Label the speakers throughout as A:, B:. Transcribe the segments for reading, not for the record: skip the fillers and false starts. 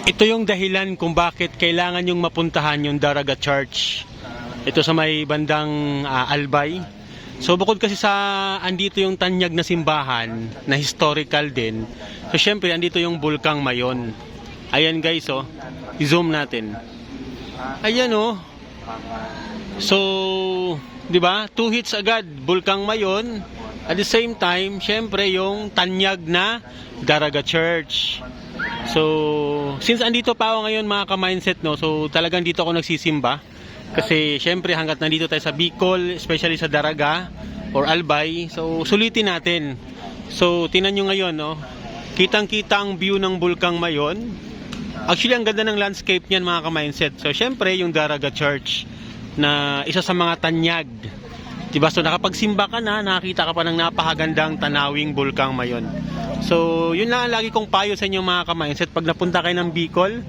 A: Ito yung dahilan kung bakit kailangan yung mapuntahan yung Daraga Church. Ito sa may bandang Albay. So bukod kasi sa andito yung tanyag na simbahan na historical din. So syempre andito yung Bulkang Mayon. Ayan guys, oh. I-zoom natin. Ayan, oh. So, 'di ba? 2 hits agad, Bulkang Mayon. At the same time, syempre yung tanyag na Daraga Church. So, since andito pa ako ngayon mga ka-mindset, no, so talagang dito ako nagsisimba. Kasi syempre hanggat nandito tayo sa Bicol, especially sa Daraga or Albay, so sulitin natin. So, tingnan nyo ngayon, no, kitang-kita ang view ng Bulkang Mayon. Actually, ang ganda ng landscape niyan mga ka-mindset. So, syempre yung Daraga Church na isa sa mga tanyag. Diba? So, nakapagsimba ka na, nakakita ka pa ng napakagandang tanawing Bulkang Mayon. So, yun lang ang lagi kong payo sa inyo mga ka-mindset. Pag napunta kayo ng Bicol,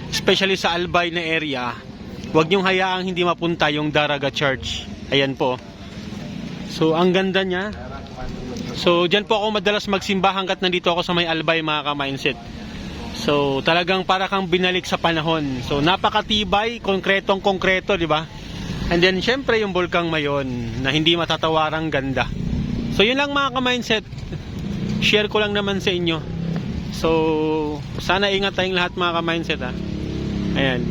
A: especially sa Albay na area, huwag niyong hayaang hindi mapunta yung Daraga Church. Ayan po. So, ang ganda niya. So, dyan po ako madalas magsimba hanggat nandito ako sa may Albay mga ka-mindset. So, talagang para kang binalik sa panahon. So, napakatibay, konkretong-konkreto, di ba? And then, syempre, yung Bulkang Mayon na hindi matatawarang ganda. So, yun lang mga ka-mindset. Share ko lang naman sa inyo. So, sana ingat tayong lahat mga ka-mindset, ha. Ayan.